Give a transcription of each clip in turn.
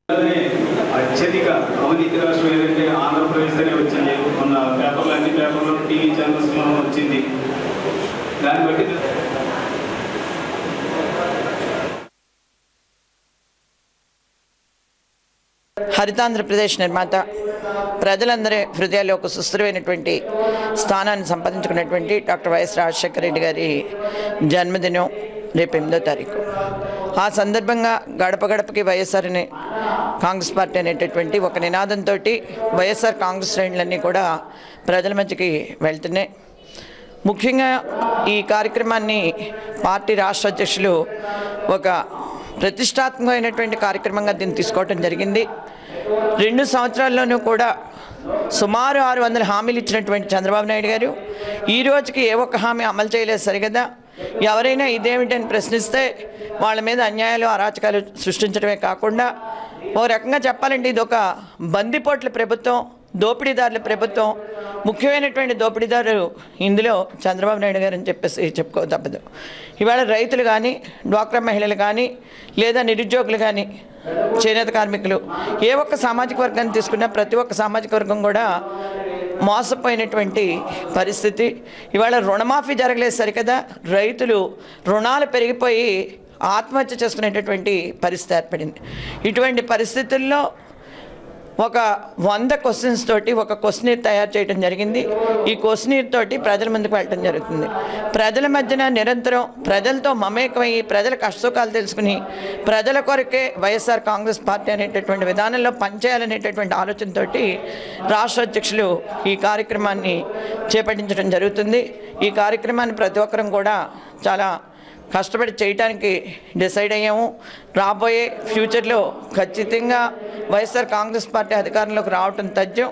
అత్యధిక అవినీతి రాష్ట్రం ఏదంటే ఆంధ్రప్రదేశ్ అనే వచ్చింది. మొన్న పేపర్లు అన్ని పేపర్లో టీవీ ఛానల్స్లో వచ్చింది. దాన్ని బట్టి హరితాంధ్రప్రదేశ్ నిర్మాత ప్రజలందరి హృదయాల్లో ఒక సుస్థిరమైనటువంటి స్థానాన్ని సంపాదించుకున్నటువంటి డాక్టర్ వైఎస్ రాజశేఖర రెడ్డి గారి జన్మదినం రేపు 8వ తారీఖు. ఆ సందర్భంగా గడప గడపకి వైఎస్ఆర్ అనే కాంగ్రెస్ పార్టీ అనేటటువంటి ఒక నినాదంతో వైఎస్ఆర్ కాంగ్రెస్ శ్రేణులన్నీ కూడా ప్రజల మధ్యకి వెళ్తున్నాయి. ముఖ్యంగా ఈ కార్యక్రమాన్ని పార్టీ రాష్ట్ర అధ్యక్షులు ఒక ప్రతిష్టాత్మకమైనటువంటి కార్యక్రమంగా దీన్ని తీసుకోవడం జరిగింది. 2 సంవత్సరాల్లోనూ కూడా సుమారు 600 హామీలు ఇచ్చినటువంటి చంద్రబాబు నాయుడు గారు ఈ రోజుకి ఏ ఒక్క హామీ అమలు చేయలేదు సరిగదా. ఎవరైనా ఇదేమిటని ప్రశ్నిస్తే వాళ్ళ మీద అన్యాయాలు అరాచకాలు సృష్టించడమే కాకుండా ఓ రకంగా చెప్పాలంటే ఇది ఒక బందిపోట్ల ప్రభుత్వం, దోపిడీదారుల ప్రభుత్వం. ముఖ్యమైనటువంటి దోపిడీదారు ఇందులో చంద్రబాబు నాయుడు గారు అని చెప్పేసి చెప్పుకో తప్పదు. ఇవాళ రైతులు కానీ, డ్వాక్రా మహిళలు కానీ, లేదా నిరుద్యోగులు కానీ, చేనేత కార్మికులు, ఏ ఒక్క సామాజిక వర్గాన్ని తీసుకున్నా ప్రతి ఒక్క సామాజిక వర్గం కూడా మోసపోయినటువంటి పరిస్థితి. ఇవాళ రుణమాఫీ జరగలేదు సరికదా, రైతులు రుణాలు పెరిగిపోయి ఆత్మహత్య చేసుకునేటటువంటి పరిస్థితి ఏర్పడింది. ఇటువంటి పరిస్థితుల్లో ఒక 100 క్వశ్చన్స్ తోటి ఒక క్వశ్చనీర్ తయారు చేయడం జరిగింది. ఈ క్వశ్చనీర్ తోటి ప్రజల ముందుకు వెళ్ళడం జరుగుతుంది. ప్రజల మధ్యన నిరంతరం ప్రజలతో మమేకమయ్యి ప్రజల కష్టసుఖాలు తెలుసుకుని ప్రజల కొరకే వైఎస్ఆర్ కాంగ్రెస్ పార్టీ అనేటటువంటి విధానంలో పనిచేయాలనేటటువంటి ఆలోచనతోటి రాష్ట్ర అధ్యక్షులు ఈ కార్యక్రమాన్ని చేపట్టించడం జరుగుతుంది. ఈ కార్యక్రమాన్ని ప్రతి ఒక్కరం కూడా చాలా కష్టపడి చేయడానికి డిసైడ్ అయ్యాము. రాబోయే ఫ్యూచర్లో ఖచ్చితంగా వైఎస్ఆర్ కాంగ్రెస్ పార్టీ అధికారంలోకి రావటం తథ్యం.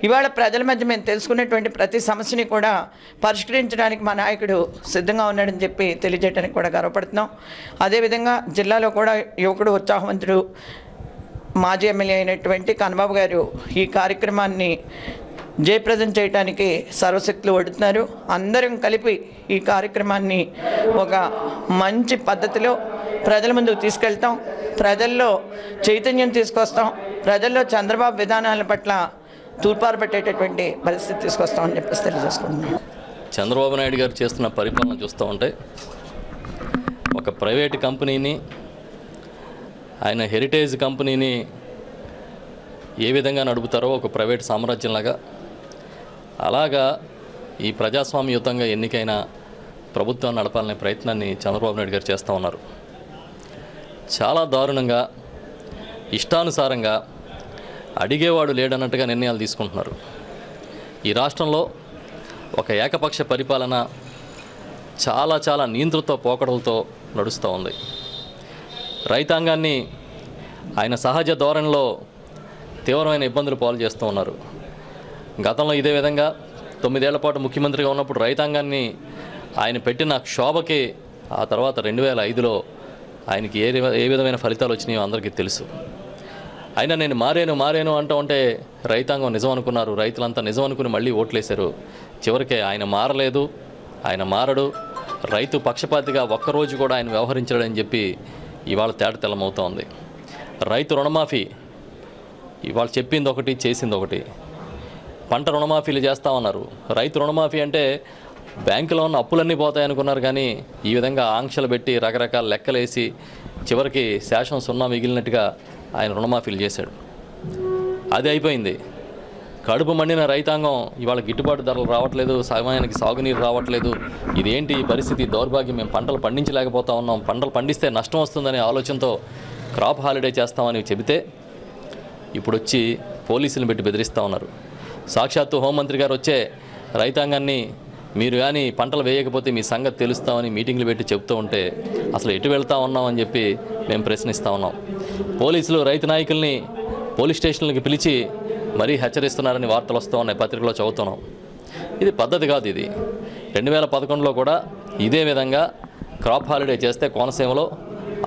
ఇవాళ ప్రజల మధ్య మేము తెలుసుకునేటువంటి ప్రతి సమస్యని కూడా పరిష్కరించడానికి మా నాయకుడు సిద్ధంగా ఉన్నాడని చెప్పి తెలియజేయడానికి కూడా గర్వపడుతున్నాం. అదేవిధంగా జిల్లాలో కూడా యువకుడు ఉత్సాహవంతుడు మాజీ ఎమ్మెల్యే అయినటువంటి కన్నబాబు గారు ఈ కార్యక్రమాన్ని జయప్రదం చేయడానికి సర్వశక్తులు వడుతున్నారు. అందరం కలిపి ఈ కార్యక్రమాన్ని ఒక మంచి పద్ధతిలో ప్రజల ముందుకు తీసుకెళ్తాం, ప్రజల్లో చైతన్యం తీసుకొస్తాం, ప్రజల్లో చంద్రబాబు విధానాల పట్ల తూర్పారబట్టేటటువంటి పరిస్థితి తీసుకొస్తామని చెప్పేసి తెలియజేసుకుంటున్నాం. చంద్రబాబు నాయుడు గారు చేస్తున్న పరిపాలన చూస్తూ ఉంటే ఒక ప్రైవేట్ కంపెనీని, ఆయన హెరిటేజ్ కంపెనీని ఏ విధంగా నడుపుతారో ఒక ప్రైవేట్ సామ్రాజ్యంలాగా, అలాగా ఈ ప్రజాస్వామ్యయుతంగా ఎన్నికైన ప్రభుత్వాన్ని నడపాలనే ప్రయత్నాన్ని చంద్రబాబు నాయుడు గారు చేస్తూ ఉన్నారు. చాలా దారుణంగా, ఇష్టానుసారంగా, అడిగేవాడు లేడన్నట్టుగా నిర్ణయాలు తీసుకుంటున్నారు. ఈ రాష్ట్రంలో ఒక ఏకపక్ష పరిపాలన చాలా చాలా నియంతృత్వ పోకడలతో నడుస్తూ ఉంది. రైతాంగాన్ని ఆయన సహజ ధోరణిలో తీవ్రమైన ఇబ్బందులు పాలు చేస్తూ ఉన్నారు. గతంలో ఇదే విధంగా 9 ఏళ్ల పాటు ముఖ్యమంత్రిగా ఉన్నప్పుడు రైతాంగాన్ని ఆయన పెట్టిన క్షోభకి ఆ తర్వాత 2005లో ఆయనకి ఏ విధమైన ఫలితాలు వచ్చినాయో అందరికీ తెలుసు. అయినా నేను మారేను అంటూ ఉంటే రైతాంగం నిజం అనుకున్నారు, రైతులంతా నిజం అనుకుని మళ్ళీ ఓట్లేశారు. చివరికి ఆయన మారలేదు, ఆయన మారడు, రైతు పక్షపాతిగా ఒక్కరోజు కూడా ఆయన వ్యవహరించడని చెప్పి ఇవాళ తేటతెల్లమవుతూ ఉంది. రైతు రుణమాఫీ ఇవాళ చెప్పింది ఒకటి, చేసింది ఒకటి. పంట రుణమాఫీలు చేస్తామన్నారు. రైతు రుణమాఫీ అంటే బ్యాంకులో ఉన్న అప్పులన్నీ పోతాయనుకున్నారు, కానీ ఈ విధంగా ఆంక్షలు పెట్టి రకరకాల లెక్కలేసి చివరికి శాసనం 0 మిగిలినట్టుగా ఆయన రుణమాఫీలు చేశాడు. అది అయిపోయింది. కడుపు మండిన రైతాంగం ఇవాళ గిట్టుబాటు ధరలు రావట్లేదు, సమయానికి సాగునీరు రావట్లేదు. ఇదేంటి ఈ పరిస్థితి, దౌర్భాగ్యం, మేము పంటలు పండించలేకపోతా ఉన్నాం, పంటలు పండిస్తే నష్టం వస్తుందనే ఆలోచనతో క్రాప్ హాలిడే చేస్తామని చెబితే ఇప్పుడు వచ్చి పోలీసులను పెట్టి బెదిరిస్తూ ఉన్నారు. సాక్షాత్తు హోంమంత్రి గారు వచ్చే రైతాంగాన్ని మీరు కానీ పంటలు వేయకపోతే మీ సంగతి తెలుస్తామని మీటింగ్లు పెట్టి చెప్తూ ఉంటే అసలు ఎటు వెళ్తా ఉన్నామని చెప్పి మేము ప్రశ్నిస్తూ ఉన్నాం. పోలీసులు రైతు నాయకుల్ని పోలీస్ స్టేషన్లకి పిలిచి మరీ హెచ్చరిస్తున్నారని వార్తలు వస్తూ ఉన్నాయి, పత్రికలో చదువుతున్నాం. ఇది పద్ధతి కాదు. ఇది 2011లో కూడా ఇదే విధంగా క్రాప్ హాలిడే చేస్తే కోనసీమలో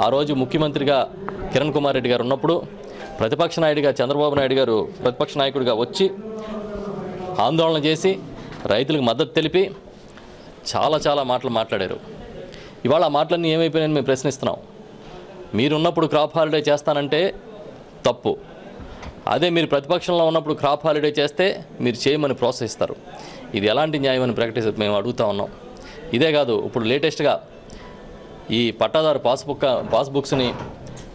ఆ రోజు ముఖ్యమంత్రిగా కిరణ్ కుమార్ రెడ్డి గారు ఉన్నప్పుడు ప్రతిపక్ష నాయుడిగా చంద్రబాబు నాయుడు గారు ప్రతిపక్ష నాయకుడిగా వచ్చి ఆందోళన చేసి రైతులకు మద్దతు తెలిపి చాలా మాటలు మాట్లాడారు. ఇవాళ ఆ మాటలన్నీ ఏమైపోయినాయని మేము ప్రశ్నిస్తున్నాం. మీరున్నప్పుడు క్రాప్ హాలిడే చేస్తానంటే తప్పు. అదే మీరు ప్రతిపక్షంలో ఉన్నప్పుడు క్రాప్ హాలిడే చేస్తే మీరు చేయమని ప్రోత్సహిస్తారు. ఇది ఎలాంటి న్యాయం అని మేము అడుగుతా ఉన్నాం. ఇదే కాదు, ఇప్పుడు లేటెస్ట్గా ఈ పట్టాదారు పాస్బుక్స్ని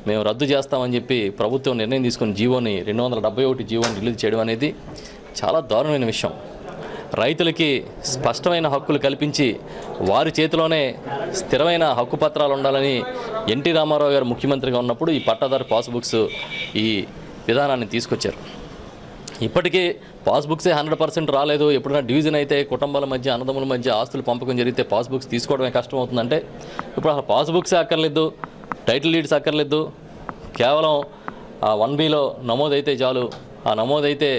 మేము రద్దు చేస్తామని చెప్పి ప్రభుత్వం నిర్ణయం తీసుకుని జీవోని 271 జీవోని రిలీజ్ చేయడం అనేది చాలా దారుణమైన విషయం. రైతులకి స్పష్టమైన హక్కులు కల్పించి వారి చేతిలోనే స్థిరమైన హక్కు పత్రాలు ఉండాలని ఎన్టీ రామారావు గారు ముఖ్యమంత్రిగా ఉన్నప్పుడు ఈ పట్టాదారు పాస్బుక్స్ ఈ విధానాన్ని తీసుకొచ్చారు. ఇప్పటికీ పాస్బుక్సే 100% రాలేదు. ఎప్పుడైనా డివిజన్ అయితే కుటుంబాల మధ్య అన్నదమ్ముల మధ్య ఆస్తులు పంపకం జరిగితే పాస్బుక్స్ తీసుకోవడమే కష్టం అవుతుందంటే ఇప్పుడు అసలు పాస్బుక్సే అక్కర్లేదు, టైటిల్ డీడ్స్ అక్కర్లేదు. కేవలం ఆ 1Bలో నమోదైతే చాలు, ఆ నమోదైతే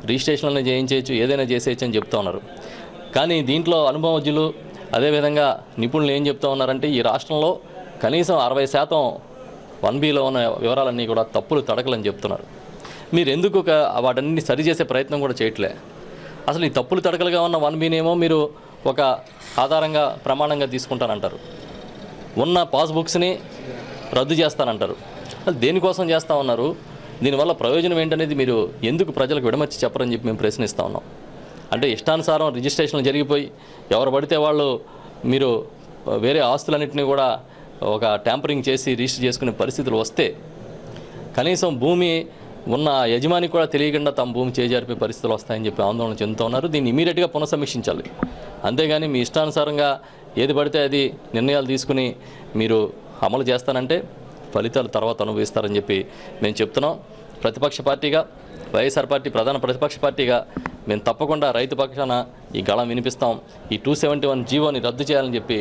రిజిస్ట్రేషన్లోనే చేయించేయచ్చు, ఏదైనా చేసేయచ్చు అని చెప్తా ఉన్నారు. కానీ దీంట్లో అనుభవజ్ఞులు అదేవిధంగా నిపుణులు ఏం చెప్తా ఉన్నారంటే ఈ రాష్ట్రంలో కనీసం 60% 1Bలో ఉన్న వివరాలన్నీ కూడా తప్పులు తడకలని చెప్తున్నారు. మీరు ఎందుకు వాటన్ని సరిచేసే ప్రయత్నం కూడా చేయట్లే? అసలు ఈ తప్పులు తడకలుగా ఉన్న 1Bనేమో మీరు ఒక ఆధారంగా ప్రమాణంగా తీసుకుంటానంటారు, ఉన్న పాస్బుక్స్ని రద్దు చేస్తానంటారు. అది దేనికోసం చేస్తూ ఉన్నారు? దీనివల్ల ప్రయోజనం ఏంటనేది మీరు ఎందుకు ప్రజలకు విడమర్చి చెప్పరని చెప్పి మేము ప్రశ్నిస్తూ ఉన్నాం. అంటే ఇష్టానుసారం రిజిస్ట్రేషన్లు జరిగిపోయి ఎవరు పడితే వాళ్ళు మీరు వేరే ఆస్తులన్నింటినీ కూడా ఒక ట్యాంపరింగ్ చేసి రిజిస్టర్ చేసుకునే పరిస్థితులు వస్తే కనీసం భూమి ఉన్న యజమానికి కూడా తెలియకుండా తమ భూమి చేజారిపోయే పరిస్థితులు వస్తాయని చెప్పి ఆందోళన చెందుతూ ఉన్నారు. దీన్ని ఇమీడియట్గా పునఃసమీక్షించాలి. అంతేగాని మీ ఇష్టానుసారంగా ఏది పడితే అది నిర్ణయాలు తీసుకుని మీరు అమలు చేస్తానంటే ఫలితాలు తర్వాత అనుభవిస్తారని చెప్పి మేము చెప్తున్నాం. ప్రతిపక్ష పార్టీగా వైఎస్ఆర్ పార్టీ ప్రధాన ప్రతిపక్ష పార్టీగా మేము తప్పకుండా రైతు పక్షాన ఈ గళం వినిపిస్తాం. ఈ 271 జీవోని రద్దు చేయాలని చెప్పి